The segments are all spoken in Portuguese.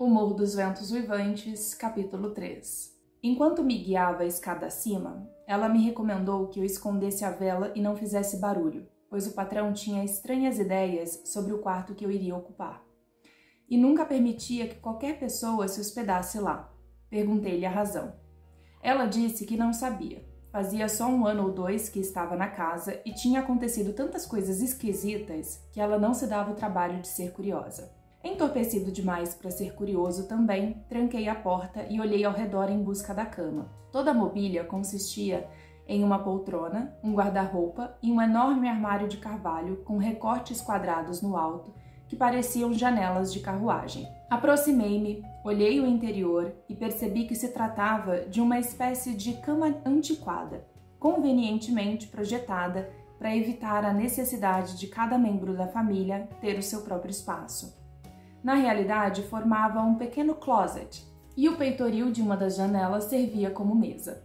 O Morro dos Ventos Uivantes, capítulo 3. Enquanto me guiava a escada acima, ela me recomendou que eu escondesse a vela e não fizesse barulho, pois o patrão tinha estranhas ideias sobre o quarto que eu iria ocupar. E nunca permitia que qualquer pessoa se hospedasse lá. Perguntei-lhe a razão. Ela disse que não sabia. Fazia só 1 ano ou 2 que estava na casa e tinha acontecido tantas coisas esquisitas que ela não se dava o trabalho de ser curiosa. Entorpecido demais para ser curioso também, tranquei a porta e olhei ao redor em busca da cama. Toda a mobília consistia em uma poltrona, um guarda-roupa e um enorme armário de carvalho com recortes quadrados no alto que pareciam janelas de carruagem. Aproximei-me, olhei o interior e percebi que se tratava de uma espécie de cama antiquada, convenientemente projetada para evitar a necessidade de cada membro da família ter o seu próprio espaço. Na realidade, formava um pequeno closet, e o peitoril de uma das janelas servia como mesa.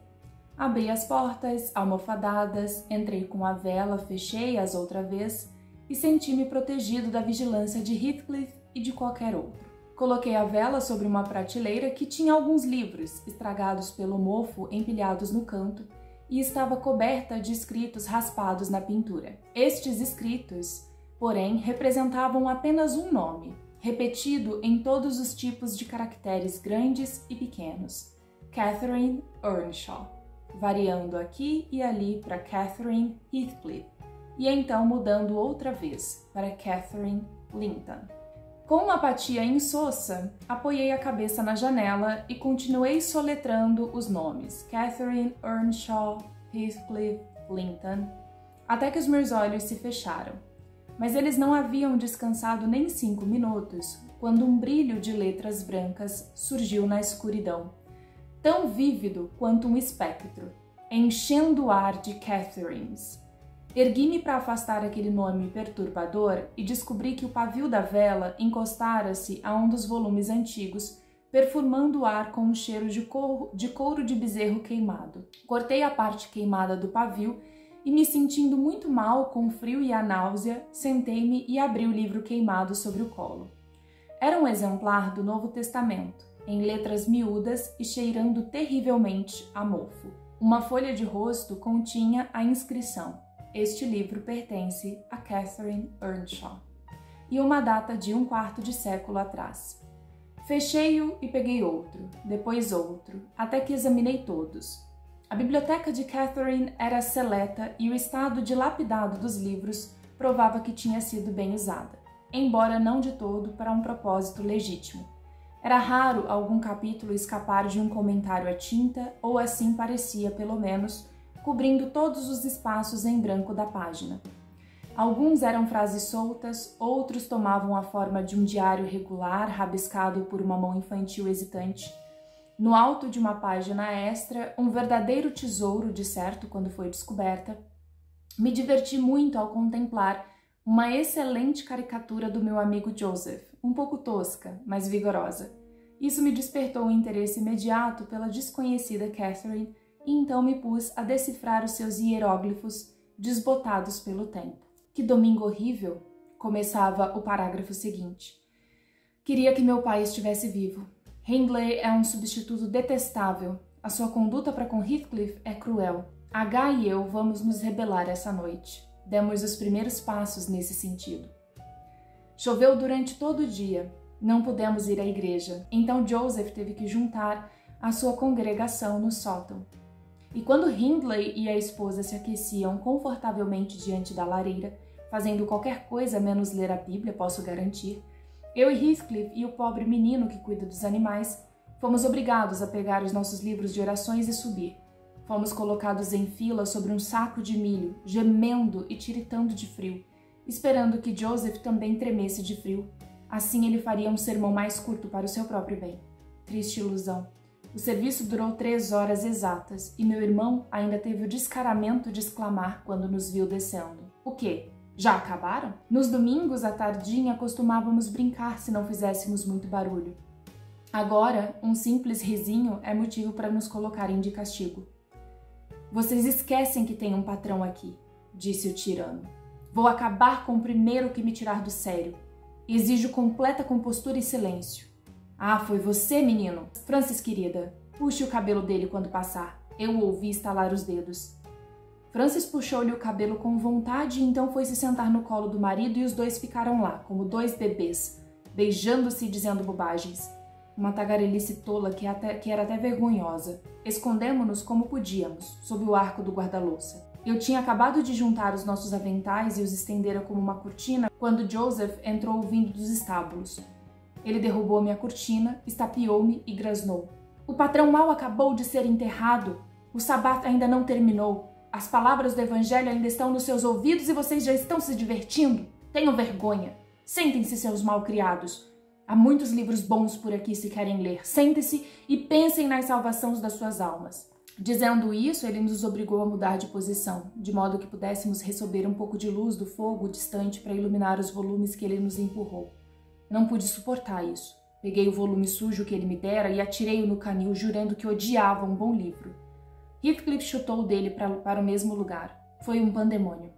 Abri as portas, almofadadas, entrei com a vela, fechei-as outra vez e senti-me protegido da vigilância de Heathcliff e de qualquer outro. Coloquei a vela sobre uma prateleira que tinha alguns livros, estragados pelo mofo, empilhados no canto, e estava coberta de escritos raspados na pintura. Estes escritos, porém, representavam apenas um nome, repetido em todos os tipos de caracteres grandes e pequenos: Catherine Earnshaw, variando aqui e ali para Catherine Heathcliff, e então mudando outra vez para Catherine Linton. Com uma apatia insossa, apoiei a cabeça na janela e continuei soletrando os nomes Catherine Earnshaw, Heathcliff, Linton, até que os meus olhos se fecharam. Mas eles não haviam descansado nem 5 minutos quando um brilho de letras brancas surgiu na escuridão, tão vívido quanto um espectro, enchendo o ar de Catherines. Ergui-me para afastar aquele nome perturbador e descobri que o pavio da vela encostara-se a um dos volumes antigos, perfumando o ar com um cheiro de couro de bezerro queimado. Cortei a parte queimada do pavio e, me sentindo muito mal com o frio e a náusea, sentei-me e abri o livro queimado sobre o colo. Era um exemplar do Novo Testamento, em letras miúdas e cheirando terrivelmente a mofo. Uma folha de rosto continha a inscrição: "Este livro pertence a Catherine Earnshaw", e uma data de 1/4 de século atrás. Fechei-o e peguei outro, depois outro, até que examinei todos. A biblioteca de Catherine era seleta e o estado dilapidado dos livros provava que tinha sido bem usada, embora não de todo para um propósito legítimo. Era raro algum capítulo escapar de um comentário à tinta, ou assim parecia, pelo menos, cobrindo todos os espaços em branco da página. Alguns eram frases soltas, outros tomavam a forma de um diário regular rabiscado por uma mão infantil hesitante. No alto de uma página extra, um verdadeiro tesouro, de certo, quando foi descoberta. Me diverti muito ao contemplar uma excelente caricatura do meu amigo Joseph, um pouco tosca, mas vigorosa. Isso me despertou um interesse imediato pela desconhecida Catherine e então me pus a decifrar os seus hieróglifos desbotados pelo tempo. Que domingo horrível! Começava o parágrafo seguinte. Queria que meu pai estivesse vivo. Hindley é um substituto detestável. A sua conduta para com Heathcliff é cruel. H e eu vamos nos rebelar essa noite. Demos os primeiros passos nesse sentido. Choveu durante todo o dia. Não pudemos ir à igreja. Então Joseph teve que juntar a sua congregação no sótão. E quando Hindley e a esposa se aqueciam confortavelmente diante da lareira, fazendo qualquer coisa menos ler a Bíblia, posso garantir, eu e Heathcliff e o pobre menino que cuida dos animais fomos obrigados a pegar os nossos livros de orações e subir. Fomos colocados em fila sobre um saco de milho, gemendo e tiritando de frio, esperando que Joseph também tremesse de frio. Assim ele faria um sermão mais curto para o seu próprio bem. Triste ilusão. O serviço durou 3 horas exatas e meu irmão ainda teve o descaramento de exclamar quando nos viu descendo: "O quê? Já acabaram?" Nos domingos, à tardinha, costumávamos brincar se não fizéssemos muito barulho. Agora, um simples risinho é motivo para nos colocarem de castigo. "Vocês esquecem que tem um patrão aqui", disse o tirano. "Vou acabar com o primeiro que me tirar do sério. Exijo completa compostura e silêncio." Ah, foi você, menino? Francis, querida, puxe o cabelo dele quando passar. Eu o ouvi estalar os dedos. Francis puxou-lhe o cabelo com vontade e então foi se sentar no colo do marido e os dois ficaram lá, como dois bebês, beijando-se e dizendo bobagens. Uma tagarelice tola que era até vergonhosa. Escondemo-nos como podíamos, sob o arco do guarda-louça. Eu tinha acabado de juntar os nossos aventais e os estendera como uma cortina quando Joseph entrou vindo dos estábulos. Ele derrubou minha cortina, estapeou-me e grasnou. O patrão mal acabou de ser enterrado. O sabá ainda não terminou. As palavras do evangelho ainda estão nos seus ouvidos e vocês já estão se divertindo. Tenham vergonha. Sentem-se, seus malcriados. Há muitos livros bons por aqui se querem ler. Sentem-se e pensem nas salvações das suas almas. Dizendo isso, ele nos obrigou a mudar de posição, de modo que pudéssemos receber um pouco de luz do fogo distante para iluminar os volumes que ele nos empurrou. Não pude suportar isso. Peguei o volume sujo que ele me dera e atirei-o no canil, jurando que odiava um bom livro. Heathcliff chutou dele para o mesmo lugar. Foi um pandemônio.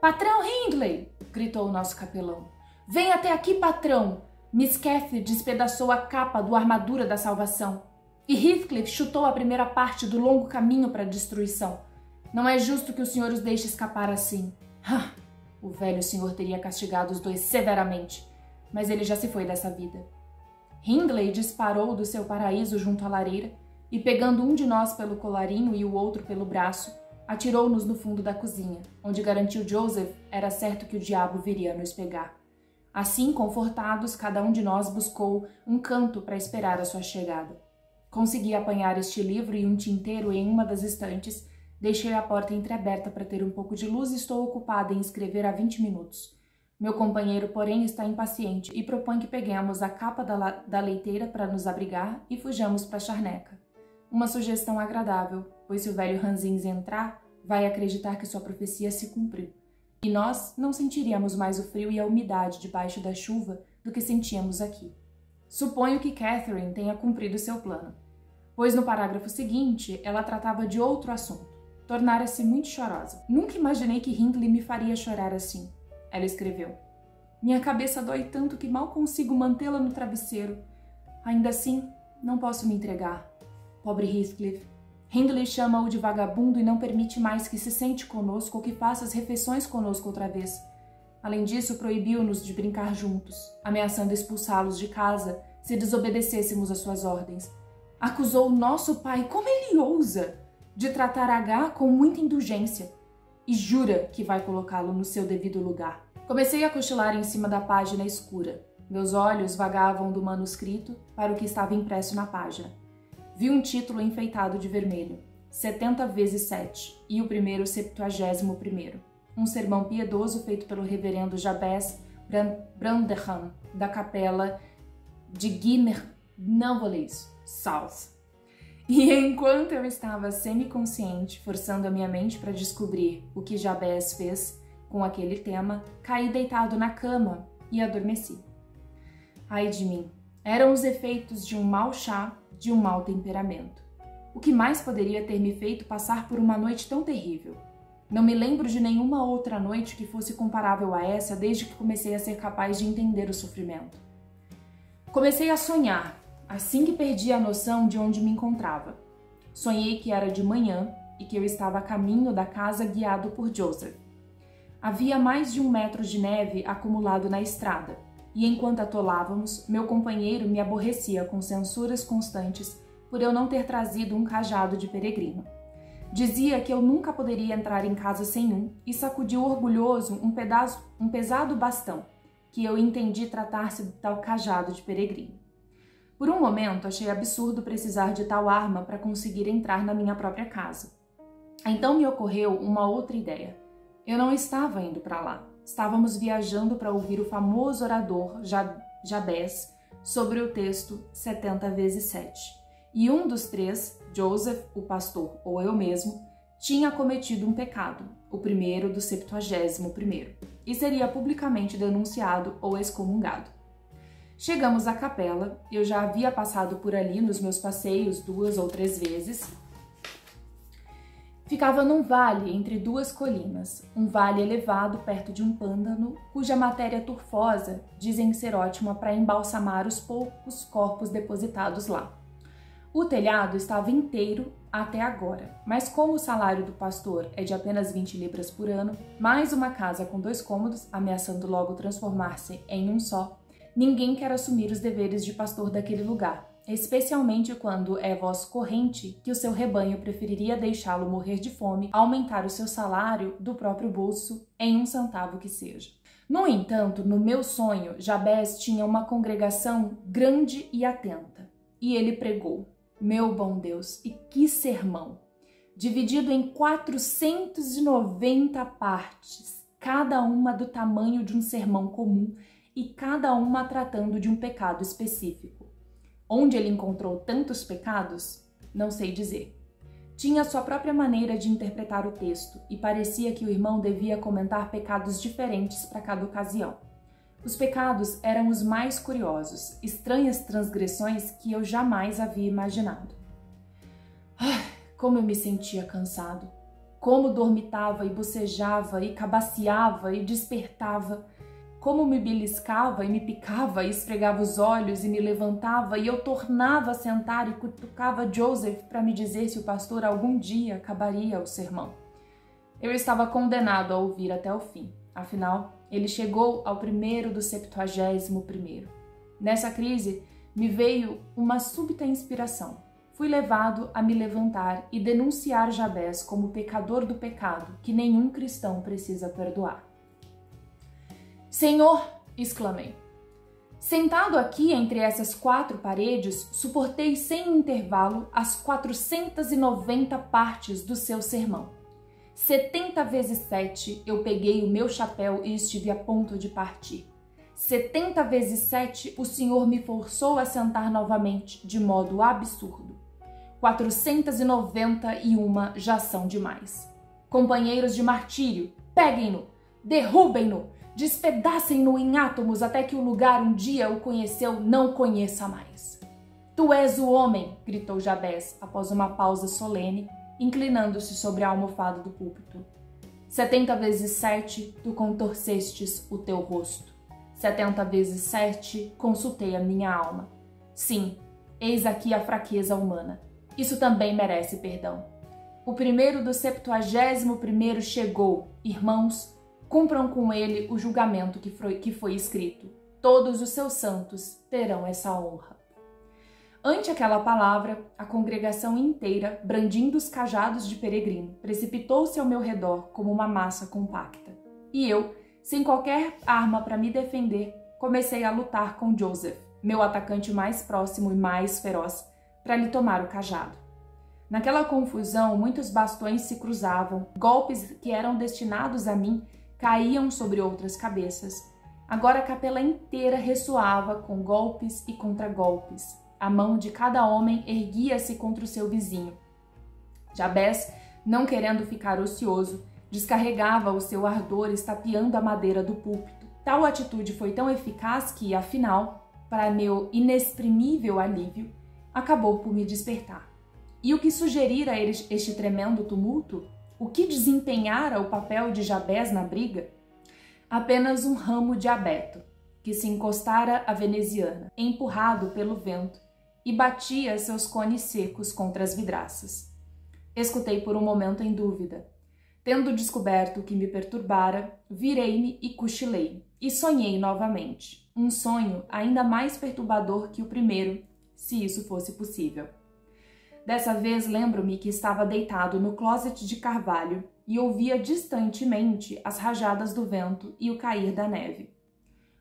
"Patrão Hindley!" gritou o nosso capelão. "Vem até aqui, patrão!" Miss Cathy despedaçou a capa do Armadura da Salvação. E Heathcliff chutou a primeira parte do longo caminho para a destruição. Não é justo que o senhor os deixe escapar assim. O velho senhor teria castigado os dois severamente, mas ele já se foi dessa vida. Hindley disparou do seu paraíso junto à lareira e, pegando um de nós pelo colarinho e o outro pelo braço, atirou-nos no fundo da cozinha, onde garantiu Joseph era certo que o diabo viria nos pegar. Assim, confortados, cada um de nós buscou um canto para esperar a sua chegada. Consegui apanhar este livro e um tinteiro em uma das estantes, deixei a porta entreaberta para ter um pouco de luz e estou ocupada em escrever há 20 minutos. Meu companheiro, porém, está impaciente e propõe que peguemos a capa da leiteira para nos abrigar e fujamos para a charneca. Uma sugestão agradável, pois se o velho Ranzins entrar, vai acreditar que sua profecia se cumpriu. E nós não sentiríamos mais o frio e a umidade debaixo da chuva do que sentíamos aqui. Suponho que Catherine tenha cumprido seu plano, pois no parágrafo seguinte ela tratava de outro assunto. Tornara-se muito chorosa. "Nunca imaginei que Hindley me faria chorar assim", ela escreveu. "Minha cabeça dói tanto que mal consigo mantê-la no travesseiro. Ainda assim, não posso me entregar. Pobre Heathcliff. Hindley chama-o de vagabundo e não permite mais que se sente conosco ou que faça as refeições conosco outra vez. Além disso, proibiu-nos de brincar juntos, ameaçando expulsá-los de casa se desobedecêssemos às suas ordens. Acusou nosso pai, como ele ousa, de tratar H com muita indulgência e jura que vai colocá-lo no seu devido lugar." Comecei a cochilar em cima da página escura. Meus olhos vagavam do manuscrito para o que estava impresso na página. Vi um título enfeitado de vermelho, 70 vezes 7, e o primeiro 71º. Um sermão piedoso feito pelo reverendo Jabez Branderham, da capela de não vou ler isso, South. E enquanto eu estava semiconsciente, forçando a minha mente para descobrir o que Jabez fez com aquele tema, caí deitado na cama e adormeci. Ai de mim, eram os efeitos de um mau chá, de um mau temperamento. O que mais poderia ter me feito passar por uma noite tão terrível? Não me lembro de nenhuma outra noite que fosse comparável a essa desde que comecei a ser capaz de entender o sofrimento. Comecei a sonhar, assim que perdi a noção de onde me encontrava. Sonhei que era de manhã e que eu estava a caminho da casa guiado por Joseph. Havia mais de 1 metro de neve acumulado na estrada, e enquanto atolávamos, meu companheiro me aborrecia com censuras constantes por eu não ter trazido um cajado de peregrino. Dizia que eu nunca poderia entrar em casa sem um e sacudiu orgulhoso um pesado bastão, que eu entendi tratar-se de tal cajado de peregrino. Por um momento, achei absurdo precisar de tal arma para conseguir entrar na minha própria casa. Então me ocorreu uma outra ideia. Eu não estava indo para lá. Estávamos viajando para ouvir o famoso orador Jabez sobre o texto 70 vezes 7. E um dos três, Joseph, o pastor ou eu mesmo, tinha cometido um pecado, o primeiro do 71º, e seria publicamente denunciado ou excomungado. Chegamos à capela, eu já havia passado por ali nos meus passeios 2 ou 3 vezes, Ficava num vale entre duas colinas, um vale elevado perto de um pântano, cuja matéria turfosa dizem ser ótima para embalsamar os poucos corpos depositados lá. O telhado estava inteiro até agora, mas como o salário do pastor é de apenas 20 libras por ano, mais uma casa com 2 cômodos, ameaçando logo transformar-se em um só, ninguém quer assumir os deveres de pastor daquele lugar, especialmente quando é voz corrente que o seu rebanho preferiria deixá-lo morrer de fome, aumentar o seu salário do próprio bolso em 1 centavo que seja. No entanto, no meu sonho, Jabez tinha uma congregação grande e atenta, e ele pregou. Meu bom Deus, e que sermão! Dividido em 490 partes, cada uma do tamanho de um sermão comum e cada uma tratando de um pecado específico. Onde ele encontrou tantos pecados, não sei dizer. Tinha sua própria maneira de interpretar o texto e parecia que o irmão devia comentar pecados diferentes para cada ocasião. Os pecados eram os mais curiosos, estranhas transgressões que eu jamais havia imaginado. Como eu me sentia cansado! Como dormitava e bocejava e cabaceava e despertava! Como me beliscava e me picava e esfregava os olhos e me levantava e eu tornava a sentar e cutucava Joseph para me dizer se o pastor algum dia acabaria o sermão. Eu estava condenado a ouvir até o fim. Afinal, ele chegou ao primeiro do 71º. Nessa crise, me veio uma súbita inspiração. Fui levado a me levantar e denunciar Jabez como pecador do pecado que nenhum cristão precisa perdoar. Senhor, exclamei. Sentado aqui entre essas 4 paredes, suportei sem intervalo as 490 partes do seu sermão. 70 vezes 7 eu peguei o meu chapéu e estive a ponto de partir. 70 vezes 7 o Senhor me forçou a sentar novamente de modo absurdo. 491 já são demais. Companheiros de martírio, peguem-no, derrubem-no, despedacem-no em átomos até que o lugar um dia o conheceu não conheça mais. Tu és o homem, gritou Jabez após uma pausa solene, inclinando-se sobre a almofada do púlpito. 70 vezes 7 tu contorcestes o teu rosto. 70 vezes 7 consultei a minha alma. Sim, eis aqui a fraqueza humana. Isso também merece perdão. O primeiro do 71º chegou. Irmãos, cumpram com ele o julgamento que foi escrito. Todos os seus santos terão essa honra. Ante aquela palavra, a congregação inteira, brandindo os cajados de peregrino, precipitou-se ao meu redor como uma massa compacta. E eu, sem qualquer arma para me defender, comecei a lutar com Joseph, meu atacante mais próximo e mais feroz, para lhe tomar o cajado. Naquela confusão, muitos bastões se cruzavam, golpes que eram destinados a mim caíam sobre outras cabeças. Agora a capela inteira ressoava com golpes e contragolpes. A mão de cada homem erguia-se contra o seu vizinho. Jabez, não querendo ficar ocioso, descarregava o seu ardor estapeando a madeira do púlpito. Tal atitude foi tão eficaz que, afinal, para meu inexprimível alívio, acabou por me despertar. E o que sugerira este tremendo tumulto? O que desempenhara o papel de Jabez na briga? Apenas um ramo de abeto, que se encostara à veneziana, empurrado pelo vento, e batia seus cones secos contra as vidraças. Escutei por um momento em dúvida. Tendo descoberto o que me perturbara, virei-me e cochilei, e sonhei novamente. Um sonho ainda mais perturbador que o primeiro, se isso fosse possível. Dessa vez lembro-me que estava deitado no closet de carvalho e ouvia distantemente as rajadas do vento e o cair da neve.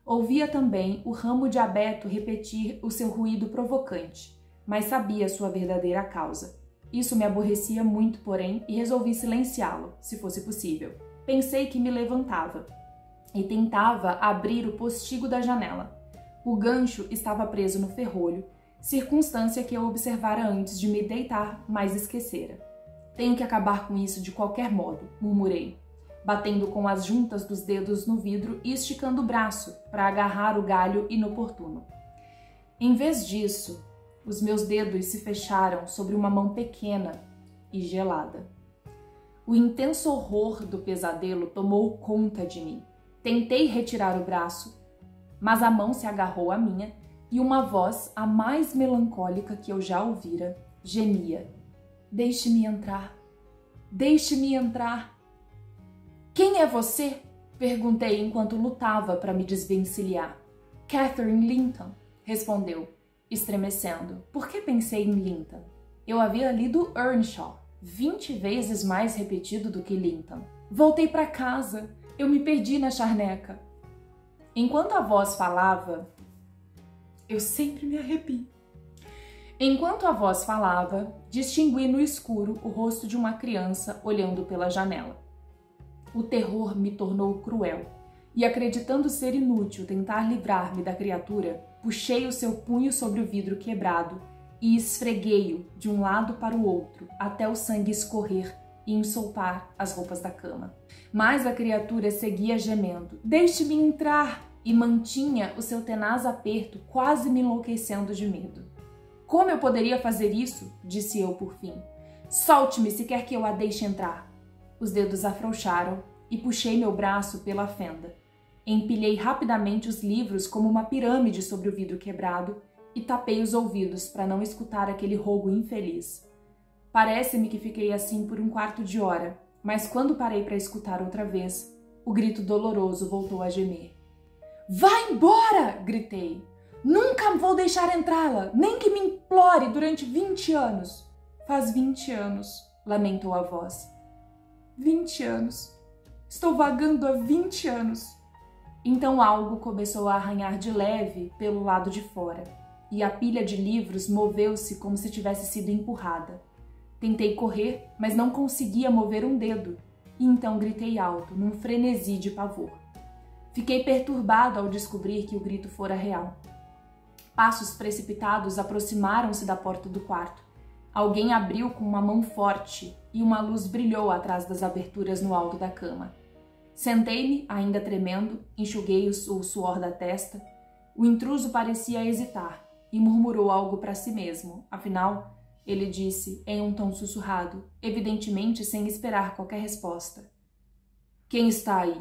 Ouvia também o ramo de abeto repetir o seu ruído provocante, mas sabia sua verdadeira causa. Isso me aborrecia muito, porém, e resolvi silenciá-lo, se fosse possível. Pensei que me levantava e tentava abrir o postigo da janela. O gancho estava preso no ferrolho, circunstância que eu observara antes de me deitar, mas esquecera. Tenho que acabar com isso de qualquer modo, murmurei, batendo com as juntas dos dedos no vidro e esticando o braço para agarrar o galho inoportuno. Em vez disso, os meus dedos se fecharam sobre uma mão pequena e gelada. O intenso horror do pesadelo tomou conta de mim. Tentei retirar o braço, mas a mão se agarrou à minha e uma voz, a mais melancólica que eu já ouvira, gemia: "Deixe-me entrar! Deixe-me entrar!" "Quem é você?" perguntei enquanto lutava para me desvencilhar. "Catherine Linton", respondeu, estremecendo. Por que pensei em Linton? Eu havia lido Earnshaw, 20 vezes mais repetido do que Linton. Voltei para casa. Eu me perdi na charneca. Enquanto a voz falava, eu sempre me arrepio. Enquanto a voz falava, distingui no escuro o rosto de uma criança olhando pela janela. O terror me tornou cruel, e acreditando ser inútil tentar livrar-me da criatura, puxei o seu punho sobre o vidro quebrado e esfreguei-o de um lado para o outro até o sangue escorrer e ensoltar as roupas da cama. Mas a criatura seguia gemendo: "Deixe-me entrar!" e mantinha o seu tenaz aperto, quase me enlouquecendo de medo. "Como eu poderia fazer isso?" disse eu por fim. "Solte-me se quer que eu a deixe entrar." Os dedos afrouxaram e puxei meu braço pela fenda. Empilhei rapidamente os livros como uma pirâmide sobre o vidro quebrado e tapei os ouvidos para não escutar aquele rogo infeliz. Parece-me que fiquei assim por um quarto de hora, mas quando parei para escutar outra vez, o grito doloroso voltou a gemer. "Vá embora!" gritei. "Nunca vou deixar entrá-la, nem que me implore durante 20 anos. "Faz 20 anos, lamentou a voz. 20 anos. Estou vagando há 20 anos. Então algo começou a arranhar de leve pelo lado de fora, e a pilha de livros moveu-se como se tivesse sido empurrada. Tentei correr, mas não conseguia mover um dedo, e então gritei alto, num frenesi de pavor. Fiquei perturbado ao descobrir que o grito fora real. Passos precipitados aproximaram-se da porta do quarto. Alguém abriu com uma mão forte e uma luz brilhou atrás das aberturas no alto da cama. Sentei-me, ainda tremendo, enxuguei o suor da testa. O intruso parecia hesitar e murmurou algo para si mesmo. Afinal, ele disse em um tom sussurrado, evidentemente sem esperar qualquer resposta: "Quem está aí?"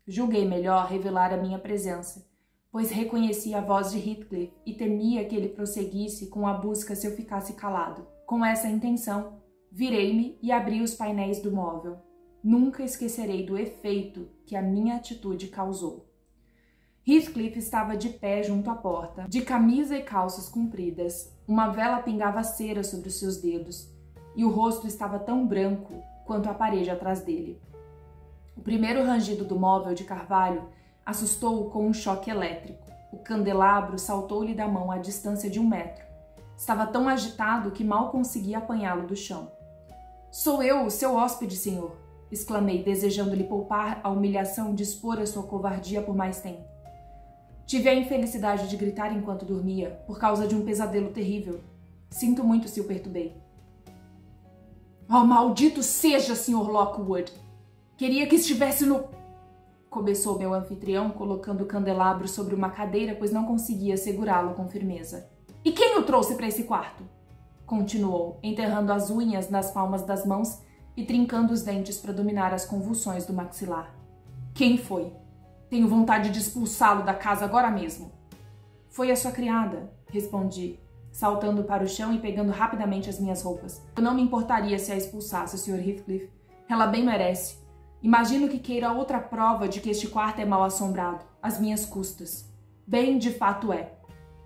Julguei melhor revelar a minha presença, pois reconheci a voz de Heathcliff e temia que ele prosseguisse com a busca se eu ficasse calado. Com essa intenção, virei-me e abri os painéis do móvel. Nunca esquecerei do efeito que a minha atitude causou. Heathcliff estava de pé junto à porta, de camisa e calças compridas. Uma vela pingava cera sobre os seus dedos, e o rosto estava tão branco quanto a parede atrás dele. O primeiro rangido do móvel de carvalho assustou-o com um choque elétrico. O candelabro saltou-lhe da mão à distância de 1 metro. Estava tão agitado que mal conseguia apanhá-lo do chão. "Sou eu, o seu hóspede, senhor!" exclamei, desejando lhe poupar a humilhação de expor a sua covardia por mais tempo. "Tive a infelicidade de gritar enquanto dormia, por causa de um pesadelo terrível. Sinto muito se o perturbei." "Oh, maldito seja, Sr. Lockwood! Queria que estivesse no..." começou meu anfitrião, colocando o candelabro sobre uma cadeira, pois não conseguia segurá-lo com firmeza. "E quem o trouxe para esse quarto?" continuou, enterrando as unhas nas palmas das mãos e trincando os dentes para dominar as convulsões do maxilar. "Quem foi? Tenho vontade de expulsá-lo da casa agora mesmo." "Foi a sua criada", respondi, saltando para o chão e pegando rapidamente as minhas roupas. "Eu não me importaria se a expulsasse, Sr. Heathcliff. Ela bem merece. Imagino que queira outra prova de que este quarto é mal assombrado, às minhas custas. Bem, de fato é.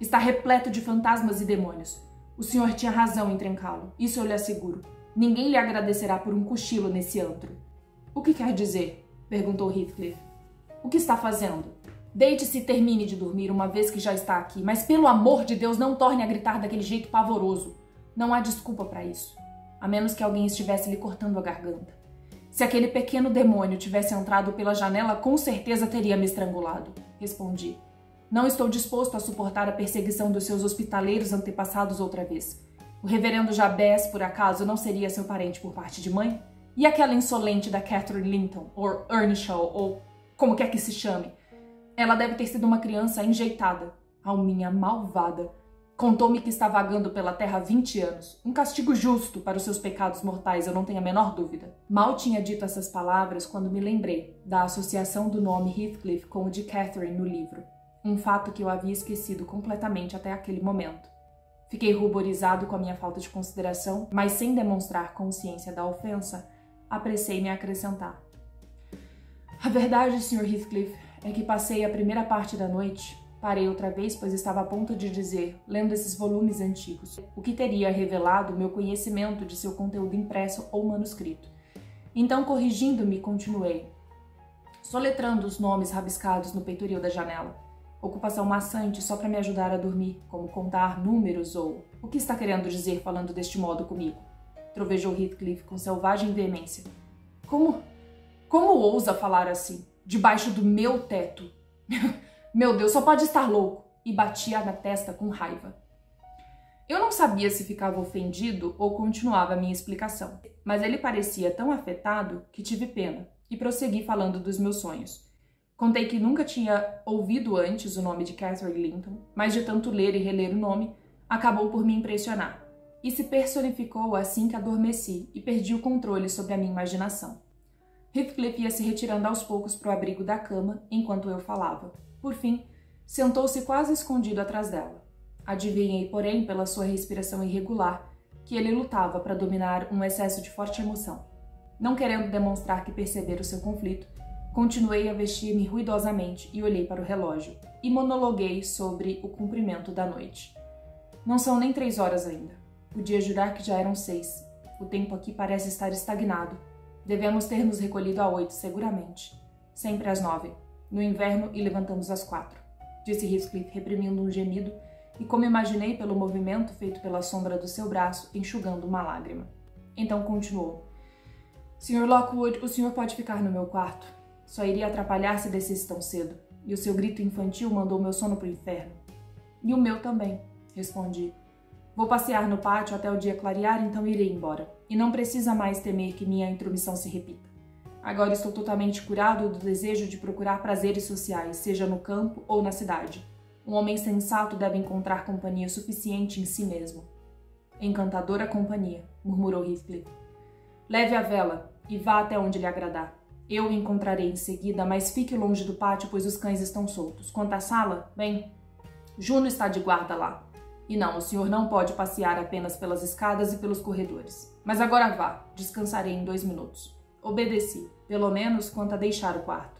Está repleto de fantasmas e demônios. O senhor tinha razão em trancá-lo, isso eu lhe asseguro. Ninguém lhe agradecerá por um cochilo nesse antro." "O que quer dizer?" perguntou Heathcliff. "O que está fazendo? Deite-se e termine de dormir uma vez que já está aqui, mas pelo amor de Deus não torne a gritar daquele jeito pavoroso. Não há desculpa para isso, a menos que alguém estivesse lhe cortando a garganta. Se aquele pequeno demônio tivesse entrado pela janela, com certeza teria me estrangulado", respondi. "Não estou disposto a suportar a perseguição dos seus hospitaleiros antepassados outra vez. O reverendo Jabez, por acaso, não seria seu parente por parte de mãe? E aquela insolente da Catherine Linton, ou Earnshaw, ou como quer que se chame? Ela deve ter sido uma criança enjeitada. Alminha malvada. Contou-me que está vagando pela terra há 20 anos. Um castigo justo para os seus pecados mortais, eu não tenho a menor dúvida. Mal tinha dito essas palavras quando me lembrei da associação do nome Heathcliff com o de Catherine no livro. Um fato que eu havia esquecido completamente até aquele momento. Fiquei ruborizado com a minha falta de consideração, mas sem demonstrar consciência da ofensa, apressei-me a acrescentar. A verdade, Sr. Heathcliff, é que passei a primeira parte da noite. Parei outra vez, pois estava a ponto de dizer, lendo esses volumes antigos, o que teria revelado meu conhecimento de seu conteúdo impresso ou manuscrito. Então, corrigindo-me, continuei, soletrando os nomes rabiscados no peitoril da janela. Ocupação maçante só para me ajudar a dormir, como contar números ou... O que está querendo dizer falando deste modo comigo? Trovejou Heathcliff com selvagem veemência. Como ousa falar assim? Debaixo do meu teto? Meu Deus, só pode estar louco! E batia na testa com raiva. Eu não sabia se ficava ofendido ou continuava a minha explicação, mas ele parecia tão afetado que tive pena e prossegui falando dos meus sonhos. Contei que nunca tinha ouvido antes o nome de Catherine Linton, mas de tanto ler e reler o nome, acabou por me impressionar. E se personificou assim que adormeci e perdi o controle sobre a minha imaginação. Heathcliff ia se retirando aos poucos para o abrigo da cama enquanto eu falava. Por fim, sentou-se quase escondido atrás dela. Adivinhei, porém, pela sua respiração irregular, que ele lutava para dominar um excesso de forte emoção. Não querendo demonstrar que percebera o seu conflito, continuei a vestir-me ruidosamente e olhei para o relógio, e monologuei sobre o cumprimento da noite. Não são nem 3 horas ainda. Podia jurar que já eram 6. O tempo aqui parece estar estagnado. Devemos ter nos recolhido a 8, seguramente. Sempre às 9. No inverno e levantamos às 4, disse Heathcliff, reprimindo um gemido, e como imaginei pelo movimento feito pela sombra do seu braço, enxugando uma lágrima. Então continuou. Sr. Lockwood, o senhor pode ficar no meu quarto. Só iria atrapalhar se descesse tão cedo, e o seu grito infantil mandou meu sono para o inferno. E o meu também, respondi. Vou passear no pátio até o dia clarear, então irei embora, e não precisa mais temer que minha intromissão se repita. Agora estou totalmente curado do desejo de procurar prazeres sociais, seja no campo ou na cidade. Um homem sensato deve encontrar companhia suficiente em si mesmo. Encantadora companhia, murmurou Heathcliff. Leve a vela e vá até onde lhe agradar. Eu o encontrarei em seguida, mas fique longe do pátio, pois os cães estão soltos. Quanto à sala, bem, Juno está de guarda lá. E não, o senhor não pode passear apenas pelas escadas e pelos corredores. Mas agora vá, descansarei em 2 minutos. Obedeci, pelo menos quanto a deixar o quarto.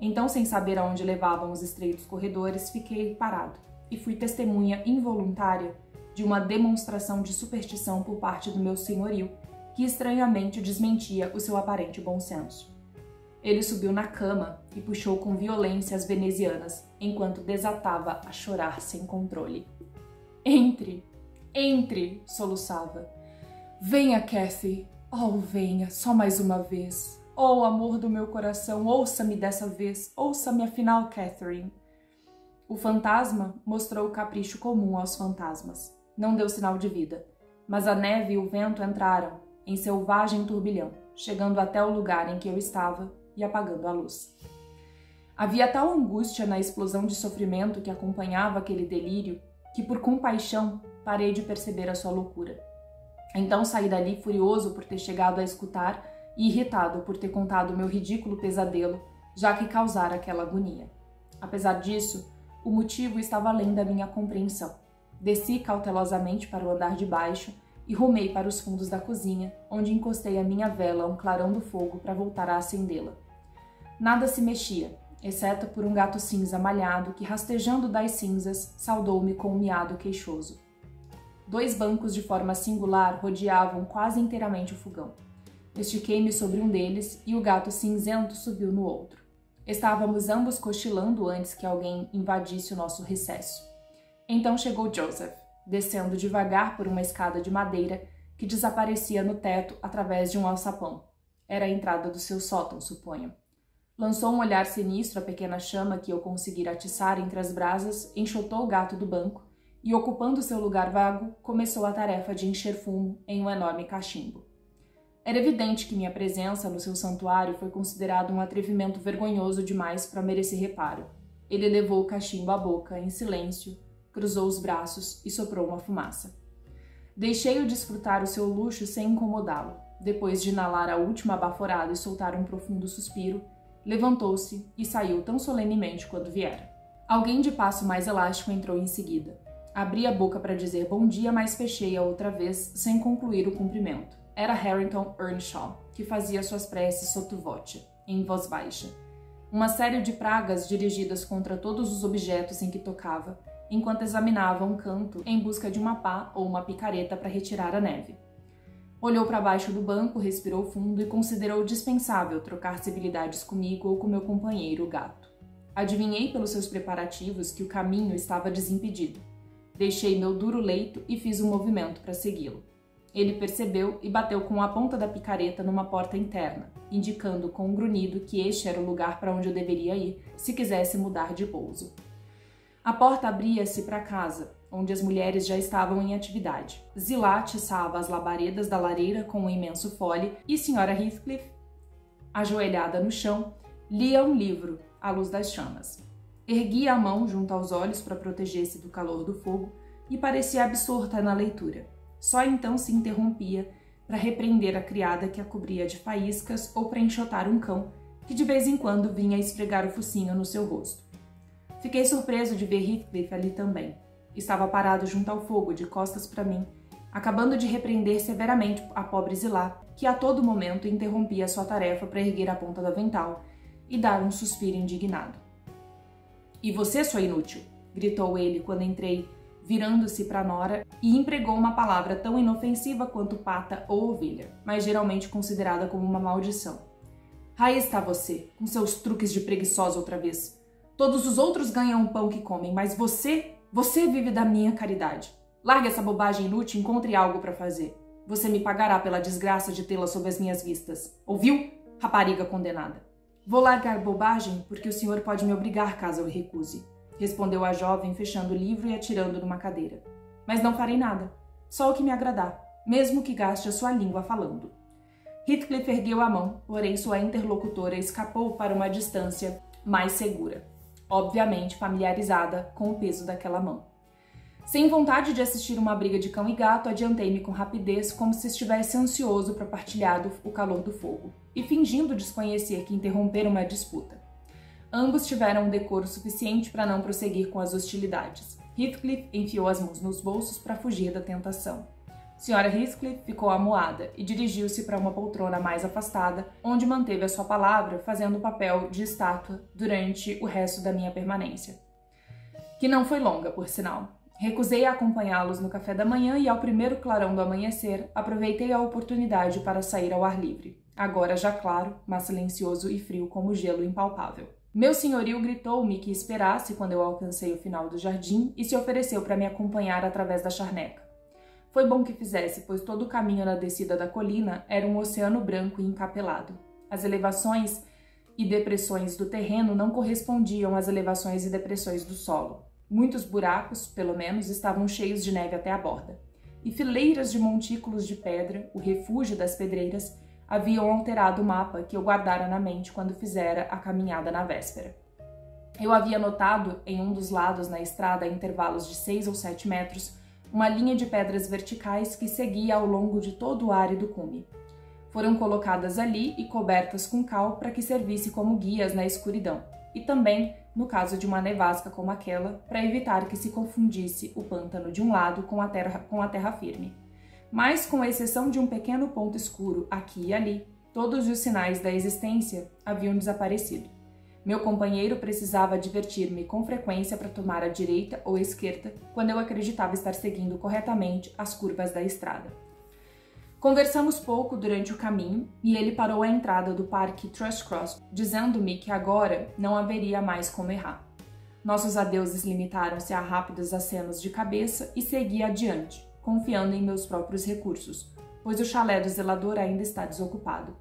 Então, sem saber aonde levavam os estreitos corredores, fiquei parado e fui testemunha involuntária de uma demonstração de superstição por parte do meu senhorio, que estranhamente desmentia o seu aparente bom senso. Ele subiu na cama e puxou com violência as venezianas, enquanto desatava a chorar sem controle. Entre, soluçava. Venha, Cathy. Oh, venha, só mais uma vez. Oh, amor do meu coração, ouça-me dessa vez. Ouça-me afinal, Catherine. O fantasma mostrou o capricho comum aos fantasmas. Não deu sinal de vida, mas a neve e o vento entraram em selvagem turbilhão, chegando até o lugar em que eu estava e apagando a luz. Havia tal angústia na explosão de sofrimento que acompanhava aquele delírio que, por compaixão, parei de perceber a sua loucura. Então saí dali furioso por ter chegado a escutar e irritado por ter contado meu ridículo pesadelo, já que causara aquela agonia. Apesar disso, o motivo estava além da minha compreensão. Desci cautelosamente para o andar de baixo e rumei para os fundos da cozinha, onde encostei a minha vela a um clarão do fogo para voltar a acendê-la. Nada se mexia, exceto por um gato cinza malhado que, rastejando das cinzas, saudou-me com um miado queixoso. 2 bancos de forma singular rodeavam quase inteiramente o fogão. Estiquei-me sobre um deles e o gato cinzento subiu no outro. Estávamos ambos cochilando antes que alguém invadisse o nosso recesso. Então chegou Joseph, descendo devagar por uma escada de madeira que desaparecia no teto através de um alçapão. Era a entrada do seu sótão, suponho. Lançou um olhar sinistro à pequena chama que eu conseguira atiçar entre as brasas, enxotou o gato do banco e, ocupando seu lugar vago, começou a tarefa de encher fumo em um enorme cachimbo. Era evidente que minha presença no seu santuário foi considerado um atrevimento vergonhoso demais para merecer reparo. Ele levou o cachimbo à boca, em silêncio, cruzou os braços e soprou uma fumaça. Deixei-o desfrutar o seu luxo sem incomodá-lo. Depois de inalar a última baforada e soltar um profundo suspiro, levantou-se e saiu tão solenemente quanto viera. Alguém de passo mais elástico entrou em seguida. Abri a boca para dizer bom dia, mas fechei-a outra vez, sem concluir o cumprimento. Era Harrington Earnshaw, que fazia suas preces sotto voce, em voz baixa. Uma série de pragas dirigidas contra todos os objetos em que tocava, enquanto examinava um canto em busca de uma pá ou uma picareta para retirar a neve. Olhou para baixo do banco, respirou fundo e considerou dispensável trocar civilidades comigo ou com meu companheiro, o gato. Adivinhei pelos seus preparativos que o caminho estava desimpedido. Deixei meu duro leito e fiz um movimento para segui-lo. Ele percebeu e bateu com a ponta da picareta numa porta interna, indicando com um grunhido que este era o lugar para onde eu deveria ir se quisesse mudar de pouso. A porta abria-se para casa, onde as mulheres já estavam em atividade. Zillah atiçava as labaredas da lareira com um imenso fole e Sra. Heathcliff, ajoelhada no chão, lia um livro à luz das chamas. Erguia a mão junto aos olhos para proteger-se do calor do fogo e parecia absorta na leitura. Só então se interrompia para repreender a criada que a cobria de faíscas ou para enxotar um cão que de vez em quando vinha esfregar o focinho no seu rosto. Fiquei surpreso de ver Heathcliff ali também. Estava parado junto ao fogo, de costas para mim, acabando de repreender severamente a pobre Zillah, que a todo momento interrompia sua tarefa para erguer a ponta do avental e dar um suspiro indignado. "E você, sua inútil?" gritou ele quando entrei, virando-se para Nora, e empregou uma palavra tão inofensiva quanto pata ou ovelha, mas geralmente considerada como uma maldição. "Aí está você, com seus truques de preguiçosa outra vez. Todos os outros ganham o pão que comem, mas você vive da minha caridade. Largue essa bobagem inútil e encontre algo para fazer. Você me pagará pela desgraça de tê-la sob as minhas vistas. Ouviu, rapariga condenada?" "Vou largar bobagem porque o senhor pode me obrigar caso eu recuse", respondeu a jovem, fechando o livro e atirando numa cadeira. "Mas não farei nada, só o que me agradar, mesmo que gaste a sua língua falando." Heathcliff ergueu a mão, porém sua interlocutora escapou para uma distância mais segura, obviamente familiarizada com o peso daquela mão. Sem vontade de assistir uma briga de cão e gato, adiantei-me com rapidez, como se estivesse ansioso para partilhar o calor do fogo, e fingindo desconhecer que interromperam uma disputa. Ambos tiveram um decoro suficiente para não prosseguir com as hostilidades. Heathcliff enfiou as mãos nos bolsos para fugir da tentação. Sra. Heathcliff ficou amuada e dirigiu-se para uma poltrona mais afastada, onde manteve a sua palavra, fazendo o papel de estátua durante o resto da minha permanência. Que não foi longa, por sinal. Recusei a acompanhá-los no café da manhã e, ao primeiro clarão do amanhecer, aproveitei a oportunidade para sair ao ar livre, agora já claro, mas silencioso e frio como gelo impalpável. Meu senhorio gritou-me que esperasse quando eu alcancei o final do jardim e se ofereceu para me acompanhar através da charneca. Foi bom que fizesse, pois todo o caminho na descida da colina era um oceano branco e encapelado. As elevações e depressões do terreno não correspondiam às elevações e depressões do solo. Muitos buracos, pelo menos, estavam cheios de neve até a borda. E fileiras de montículos de pedra, o refúgio das pedreiras, haviam alterado o mapa que eu guardara na mente quando fizera a caminhada na véspera. Eu havia notado, em um dos lados na estrada, a intervalos de 6 ou 7 metros, uma linha de pedras verticais que seguia ao longo de todo o árido cume. Foram colocadas ali e cobertas com cal para que servisse como guias na escuridão, e também, no caso de uma nevasca como aquela, para evitar que se confundisse o pântano de um lado com a terra firme. Mas, com exceção de um pequeno ponto escuro aqui e ali, todos os sinais da existência haviam desaparecido. Meu companheiro precisava advertir-me com frequência para tomar a direita ou a esquerda quando eu acreditava estar seguindo corretamente as curvas da estrada. Conversamos pouco durante o caminho e ele parou à entrada do Parque Thrushcross, dizendo-me que agora não haveria mais como errar. Nossos adeuses limitaram-se a rápidos acenos de cabeça e segui adiante, confiando em meus próprios recursos, pois o chalé do zelador ainda está desocupado.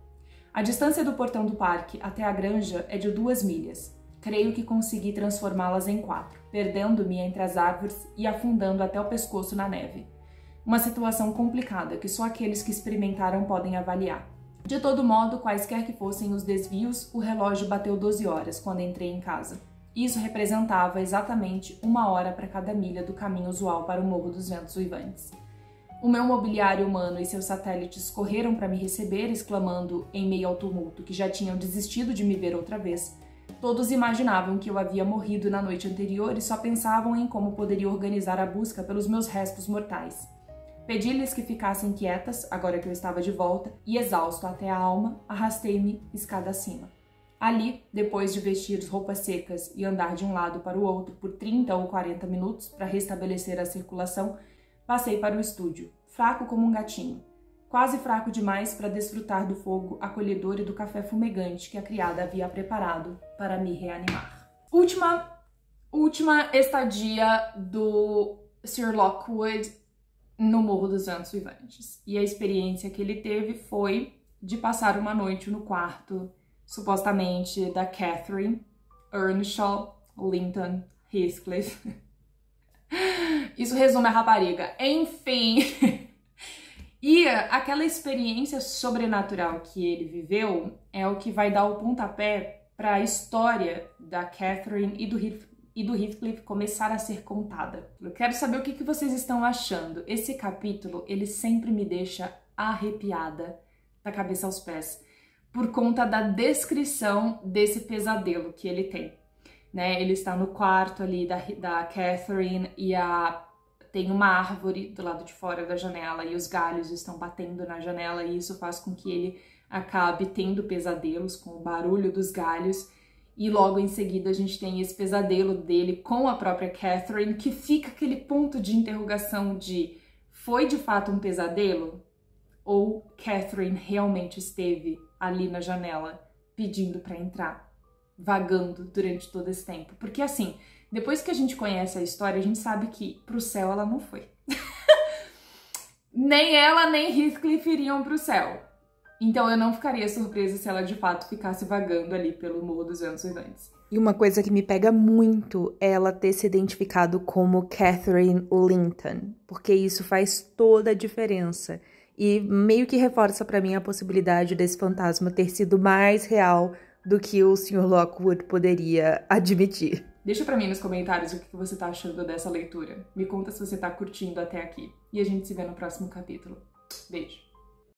A distância do portão do parque até a granja é de 2 milhas. Creio que consegui transformá-las em 4, perdendo-me entre as árvores e afundando até o pescoço na neve. Uma situação complicada que só aqueles que experimentaram podem avaliar. De todo modo, quaisquer que fossem os desvios, o relógio bateu 12 horas quando entrei em casa. Isso representava exatamente 1 hora para cada milha do caminho usual para o Morro dos Ventos Uivantes. O meu mobiliário humano e seus satélites correram para me receber, exclamando, em meio ao tumulto, que já tinham desistido de me ver outra vez. Todos imaginavam que eu havia morrido na noite anterior e só pensavam em como poderia organizar a busca pelos meus restos mortais. Pedi-lhes que ficassem quietas, agora que eu estava de volta, e exausto até a alma, arrastei-me escada acima. Ali, depois de vestir roupas secas e andar de um lado para o outro por 30 ou 40 minutos para restabelecer a circulação, passei para o estúdio, fraco como um gatinho, quase fraco demais para desfrutar do fogo acolhedor e do café fumegante que a criada havia preparado para me reanimar. Última estadia do Sir Lockwood no Morro dos Ventos Uivantes. E a experiência que ele teve foi de passar uma noite no quarto, supostamente, da Catherine Earnshaw Linton Heathcliff. Isso resume a rapariga. Enfim. E aquela experiência sobrenatural que ele viveu é o que vai dar o pontapé para a história da Catherine e do Heathcliff começar a ser contada. Eu quero saber o que vocês estão achando. Esse capítulo, ele sempre me deixa arrepiada da cabeça aos pés, por conta da descrição desse pesadelo que ele tem. Né? Ele está no quarto ali da Catherine e tem uma árvore do lado de fora da janela e os galhos estão batendo na janela e isso faz com que ele acabe tendo pesadelos com o barulho dos galhos. E logo em seguida a gente tem esse pesadelo dele com a própria Catherine, que fica aquele ponto de interrogação de: foi de fato um pesadelo? Ou Catherine realmente esteve ali na janela pedindo para entrar, vagando durante todo esse tempo? Porque assim, depois que a gente conhece a história, a gente sabe que pro céu ela não foi. Nem ela nem Heathcliff iriam pro céu. Então eu não ficaria surpresa se ela de fato ficasse vagando ali pelo Morro dos Ventos Uivantes. E uma coisa que me pega muito é ela ter se identificado como Catherine Linton, porque isso faz toda a diferença. E meio que reforça pra mim a possibilidade desse fantasma ter sido mais real do que o Sr. Lockwood poderia admitir. Deixa pra mim nos comentários o que você tá achando dessa leitura. Me conta se você tá curtindo até aqui. E a gente se vê no próximo capítulo. Beijo!